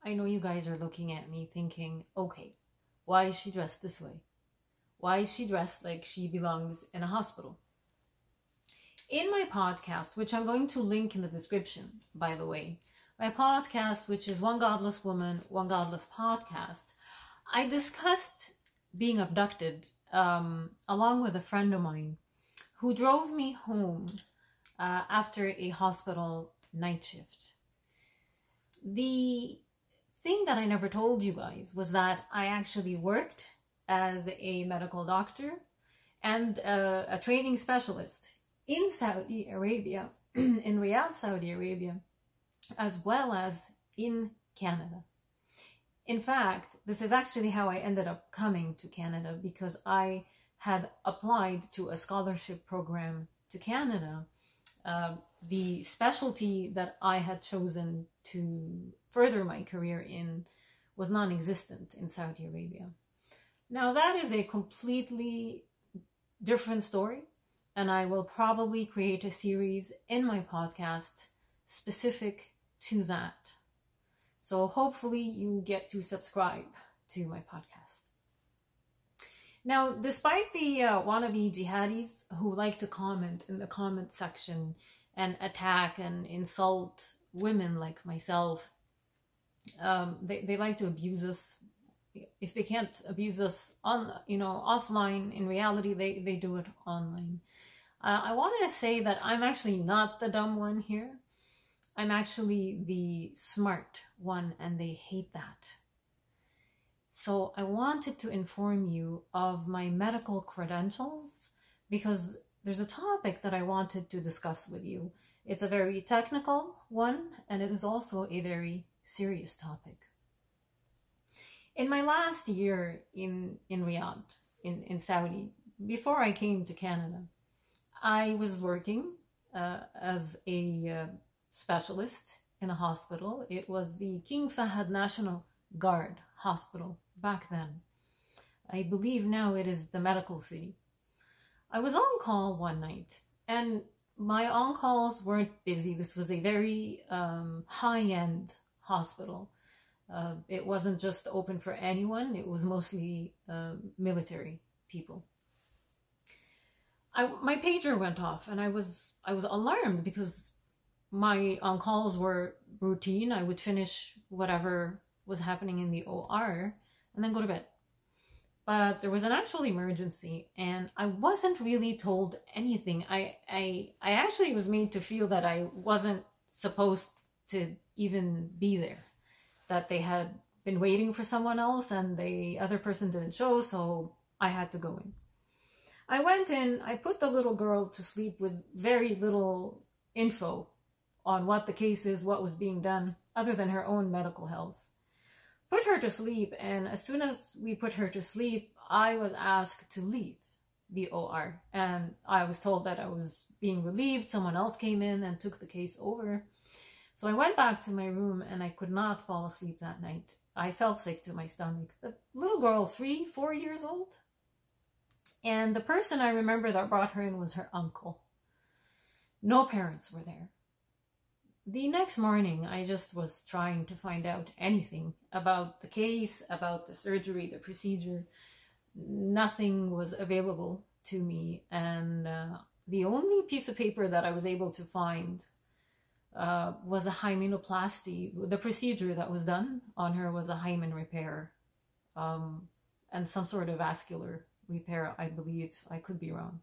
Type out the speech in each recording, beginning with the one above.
I know you guys are looking at me thinking, okay, why is she dressed this way? Why is she dressed like she belongs in a hospital? In my podcast, which I'm going to link in the description, by the way, my podcast, which is One Godless Woman, One Godless Podcast, I discussed being abducted along with a friend of mine who drove me home after a hospital night shift. The thing that I never told you guys was that I actually worked as a medical doctor and a training specialist in Saudi Arabia, in Riyadh, Saudi Arabia, as well as in Canada. In fact, this is actually how I ended up coming to Canada, because I had applied to a scholarship program to Canada. The specialty that I had chosen to further my career in was non-existent in Saudi Arabia. Now that is a completely different story, and I will probably create a series in my podcast specific to that. So hopefully you get to subscribe to my podcast. Now, despite the wannabe jihadis who like to comment in the comment section and attack and insult women like myself, they like to abuse us. If they can't abuse us on, offline, in reality, they do it online. I wanted to say that I'm actually not the dumb one here. I'm actually the smart one, and they hate that. So I wanted to inform you of my medical credentials, because there's a topic that I wanted to discuss with you. It's a very technical one, and it is also a very serious topic. In my last year in Riyadh, in Saudi, before I came to Canada, I was working as a specialist in a hospital. It was the King Fahd National Guard Hospital back then. I believe now it is the medical city. I was on call one night, and my on-calls weren't busy. This was a very high-end hospital. It wasn't just open for anyone. It was mostly military people. My pager went off, and I was alarmed, because my on-calls were routine. I would finish whatever was happening in the OR and then go to bed. But there was an actual emergency, and I wasn't really told anything. I actually was made to feel that I wasn't supposed to even be there, that they had been waiting for someone else and the other person didn't show, so I had to go in. I went in, I put the little girl to sleep with very little info on what the case is, what was being done, other than her own medical health. Put her to sleep, and as soon as we put her to sleep, I was asked to leave the OR, and I was told that I was being relieved. Someone else came in and took the case over. So I went back to my room, and I could not fall asleep that night. I felt sick to my stomach. The little girl, 3-4 years old. And the person I remember that brought her in was her uncle. No parents were there. The next morning, I just was trying to find out anything about the case, about the surgery, the procedure. Nothing was available to me, and the only piece of paper that I was able to find was a hymenoplasty. The procedure that was done on her was a hymen repair, and some sort of vascular repair, I believe. I could be wrong.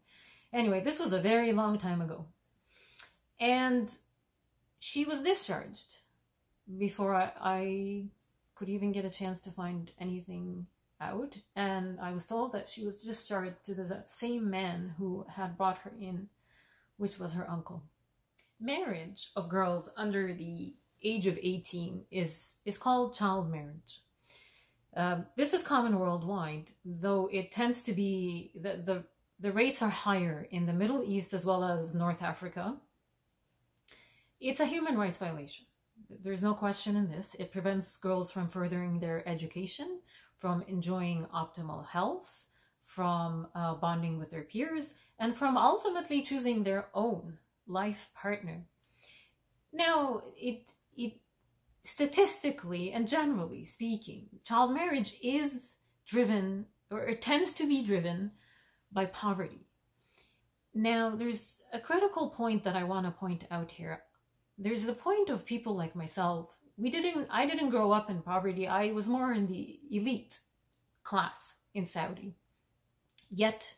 Anyway, this was a very long time ago. And she was discharged before I could even get a chance to find anything out. And I was told that she was discharged to the same man who had brought her in, which was her uncle. Marriage of girls under the age of 18 is called child marriage. This is common worldwide, though it tends to be, the rates are higher in the Middle East as well as North Africa. It's a human rights violation. There's no question in this. It prevents girls from furthering their education, from enjoying optimal health, from bonding with their peers, and from ultimately choosing their own life partner. Now, it statistically and generally speaking, child marriage is driven, or it tends to be driven, by poverty. Now, there's a critical point that I want to point out here. There's the point of people like myself. I didn't grow up in poverty. I was more in the elite class in Saudi. Yet,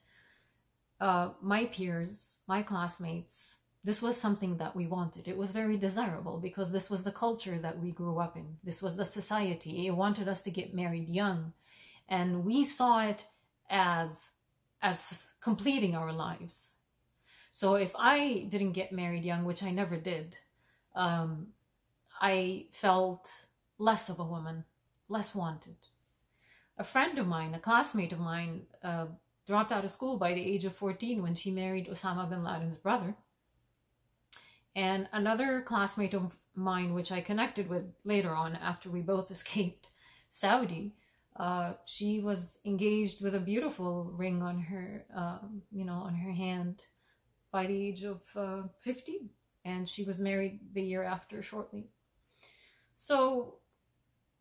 my peers, my classmates, this was something that we wanted. It was very desirable because this was the culture that we grew up in. This was the society. It wanted us to get married young. And we saw it as completing our lives. So if I didn't get married young, which I never did, I felt less of a woman, less wanted. A friend of mine, a classmate of mine, dropped out of school by the age of 14 when she married Osama bin Laden's brother. And another classmate of mine, which I connected with later on after we both escaped Saudi, she was engaged with a beautiful ring on her, on her hand by the age of 15. And she was married the year after shortly. So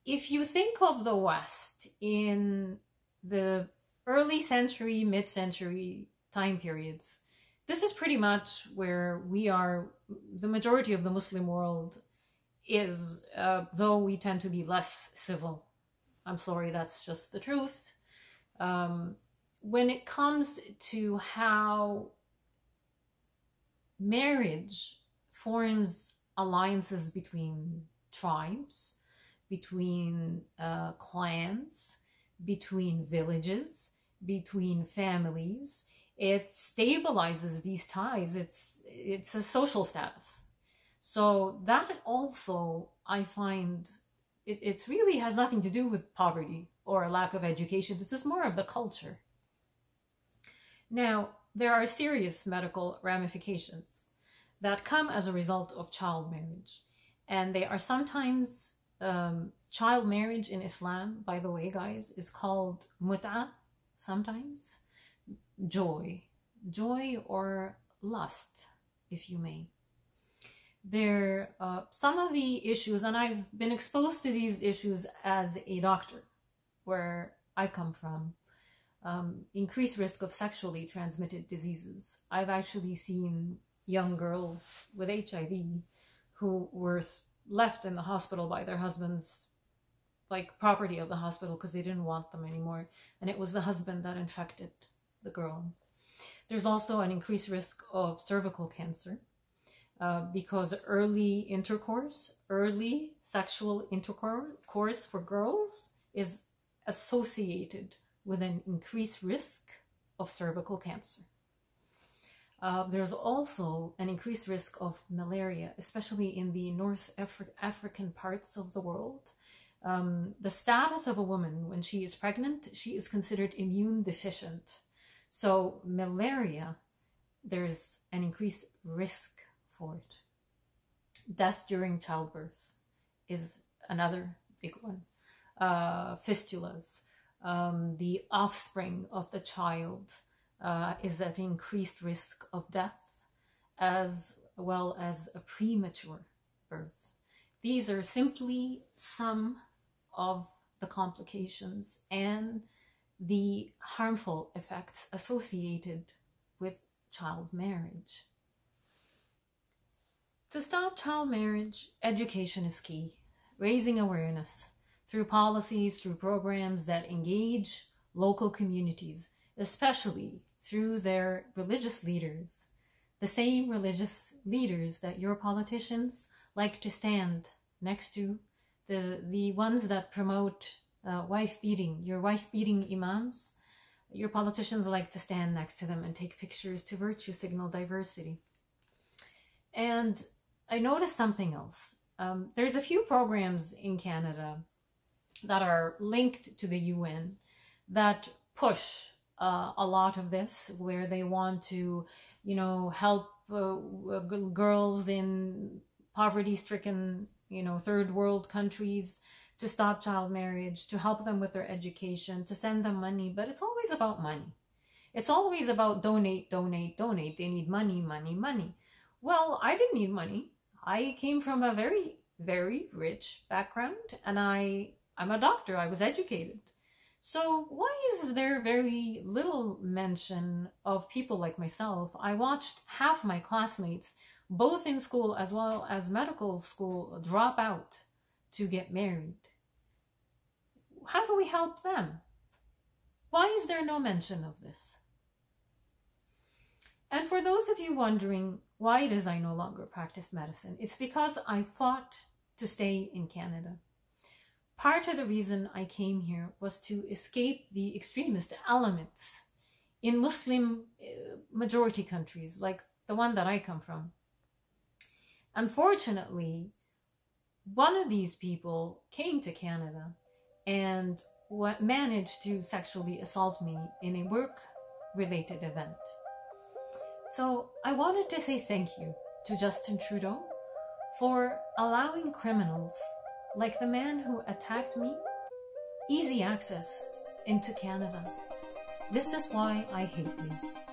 if you think of the West in the early century, mid-century time periods, this is pretty much where we are. The majority of the Muslim world is, though we tend to be less civil. I'm sorry, that's just the truth. When it comes to how marriage forms alliances between tribes, between clans, between villages, between families, it stabilizes these ties. It's a social status. So that also, I find, it really has nothing to do with poverty or a lack of education. This is more of the culture. Now, there are serious medical ramifications that come as a result of child marriage. And they are sometimes, child marriage in Islam, by the way, guys, is called Muta'a, sometimes. Joy or lust, if you may. Some of the issues, and I've been exposed to these issues as a doctor, where I come from, increased risk of sexually transmitted diseases. I've actually seen young girls with HIV who were left in the hospital by their husbands, like property of the hospital, because they didn't want them anymore. And it was the husband that infected the girl. There's also an increased risk of cervical cancer because early sexual intercourse for girls is associated with an increased risk of cervical cancer. There's also an increased risk of malaria, especially in the North African parts of the world. The status of a woman when she is pregnant, she is considered immune deficient. So malaria, there's an increased risk for it. Death during childbirth is another big one. Fistulas, the offspring of the child is at increased risk of death, as well as a premature birth. These are simply some of the complications and the harmful effects associated with child marriage. To stop child marriage, education is key. Raising awareness through policies, through programs that engage local communities, especially through their religious leaders, the same religious leaders that your politicians like to stand next to, the ones that promote wife-beating, your wife-beating imams. Your politicians like to stand next to them and take pictures to virtue signal diversity. And I noticed something else. There's a few programs in Canada that are linked to the UN that push a lot of this, where they want to, help girls in poverty-stricken, third world countries to stop child marriage, to help them with their education, to send them money. But it's always about money. It's always about donate, donate, donate. They need money, money, money. Well, I didn't need money. I came from a very very rich background, and I'm a doctor. I was educated. So why is there very little mention of people like myself? I watched half my classmates, both in school as well as medical school, drop out to get married. How do we help them? Why is there no mention of this? And for those of you wondering why it is I no longer practice medicine, it's because I fought to stay in Canada. Part of the reason I came here was to escape the extremist elements in Muslim majority countries like the one that I come from. Unfortunately, one of these people came to Canada and managed to sexually assault me in a work-related event. So I wanted to say thank you to Justin Trudeau for allowing criminals like the man who attacked me easy access into Canada. This is why I hate you.